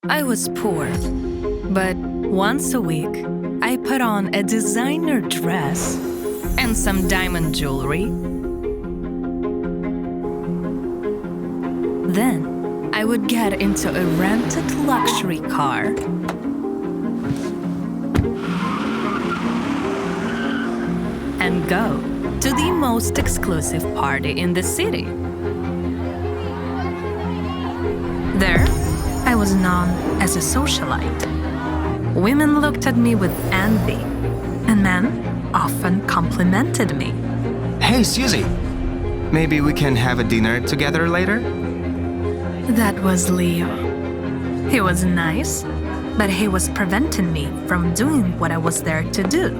I was poor, but once a week, I put on a designer dress and some diamond jewelry. Then I would get into a rented luxury car and go to the most exclusive party in the city. There, I was known as a socialite. Women looked at me with envy, and men often complimented me. Hey, Susie. Maybe we can have a dinner together later? That was Leo. He was nice, but he was preventing me from doing what I was there to do.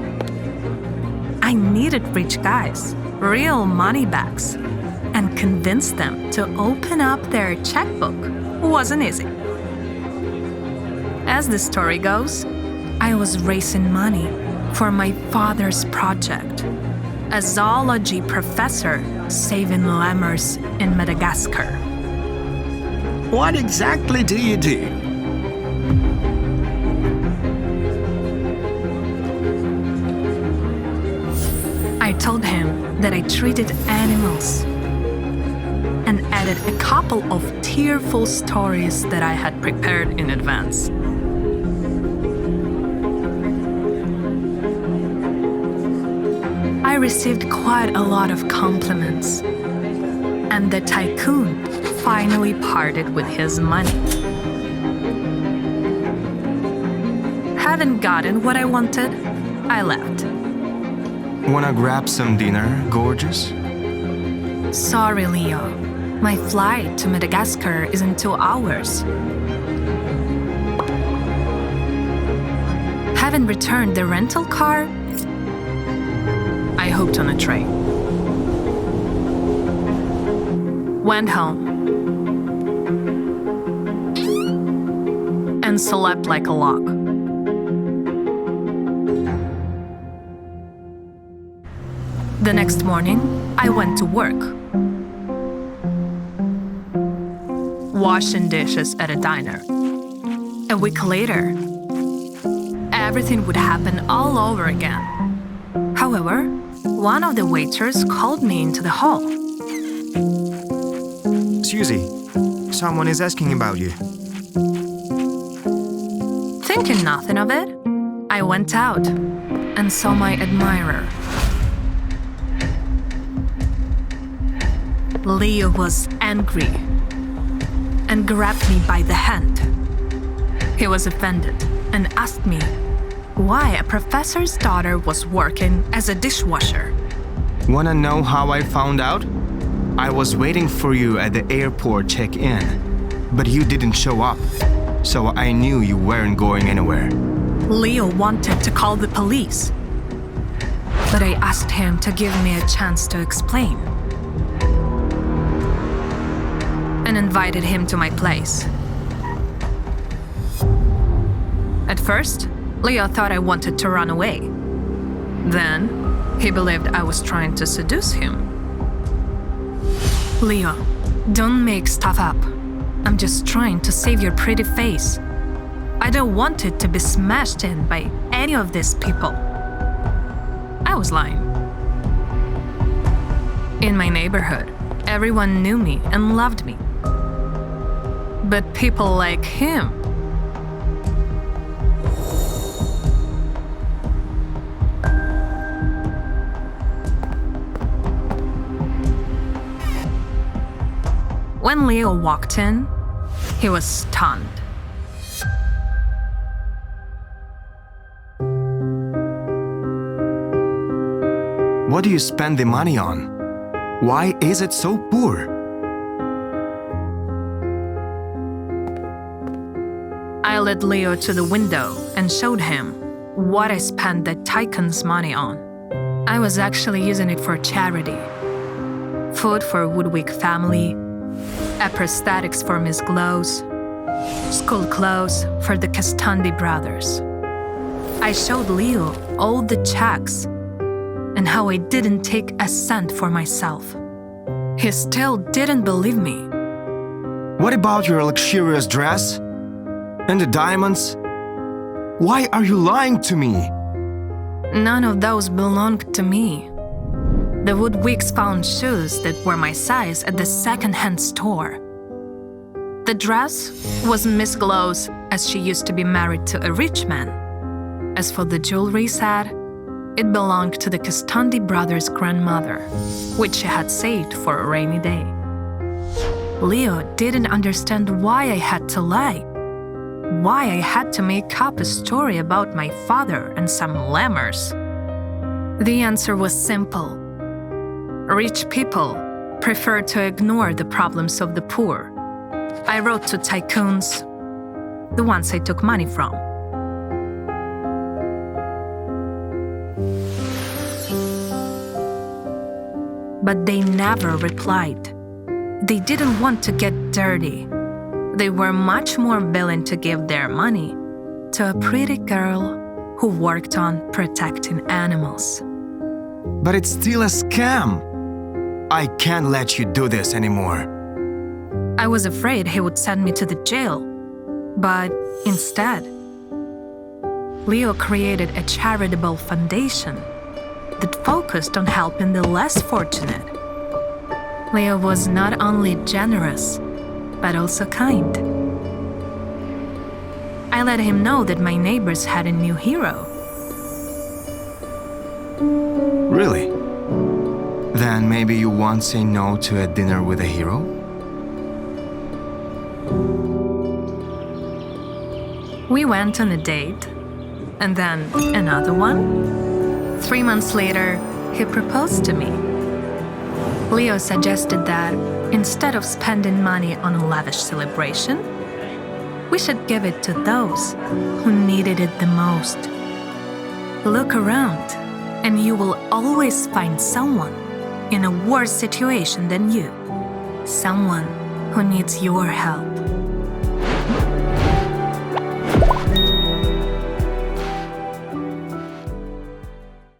I needed rich guys, real money bags, and convince them to open up their checkbook wasn't easy. As the story goes, I was raising money for my father's project, a zoology professor saving lemurs in Madagascar. What exactly do you do? I told him that I treated animals and added a couple of tearful stories that I had prepared in advance. I received quite a lot of compliments, and the tycoon finally parted with his money. Having gotten what I wanted, I left. Wanna grab some dinner, gorgeous? Sorry, Leo. My flight to Madagascar is in 2 hours. Having returned the rental car, I hooked on a train. Went home and slept like a log. The next morning, I went to work. Washing dishes at a diner. A week later, everything would happen all over again. However, one of the waiters called me into the hall. Susie, someone is asking about you. Thinking nothing of it, I went out and saw my admirer. Leo was angry and grabbed me by the hand. He was offended and asked me why a professor's daughter was working as a dishwasher. Wanna know how I found out? I was waiting for you at the airport check-in, but you didn't show up, so I knew you weren't going anywhere. Leo wanted to call the police, but I asked him to give me a chance to explain and invited him to my place. At first, Leo thought I wanted to run away. Then, he believed I was trying to seduce him. Leo, don't make stuff up. I'm just trying to save your pretty face. I don't want it to be smashed in by any of these people. I was lying. In my neighborhood, everyone knew me and loved me. But people like him, when Leo walked in, he was stunned. What do you spend the money on? Why is it so poor? I led Leo to the window and showed him what I spent the tycoon's money on. I was actually using it for charity. Food for Woodwick family, a prosthetics for Miss Glows, school clothes for the Castandi brothers. I showed Leo all the checks and how I didn't take a cent for myself. He still didn't believe me. What about your luxurious dress? And the diamonds? Why are you lying to me? None of those belonged to me. The Woodwicks found shoes that were my size at the second-hand store. The dress was Miss Glow's, as she used to be married to a rich man. As for the jewelry set, it belonged to the Castandi brothers' grandmother, which she had saved for a rainy day. Leo didn't understand why I had to lie, why I had to make up a story about my father and some lemurs. The answer was simple. Rich people prefer to ignore the problems of the poor. I wrote to tycoons, the ones I took money from. But they never replied. They didn't want to get dirty. They were much more willing to give their money to a pretty girl who worked on protecting animals. But it's still a scam. I can't let you do this anymore. I was afraid he would send me to the jail, but instead, Leo created a charitable foundation that focused on helping the less fortunate. Leo was not only generous, but also kind. I let him know that my neighbors had a new hero. Really? Then maybe you won't say no to a dinner with a hero? We went on a date, and then another one. 3 months later, he proposed to me. Leo suggested that instead of spending money on a lavish celebration, we should give it to those who needed it the most. Look around, and you will always find someone in a worse situation than you, someone who needs your help.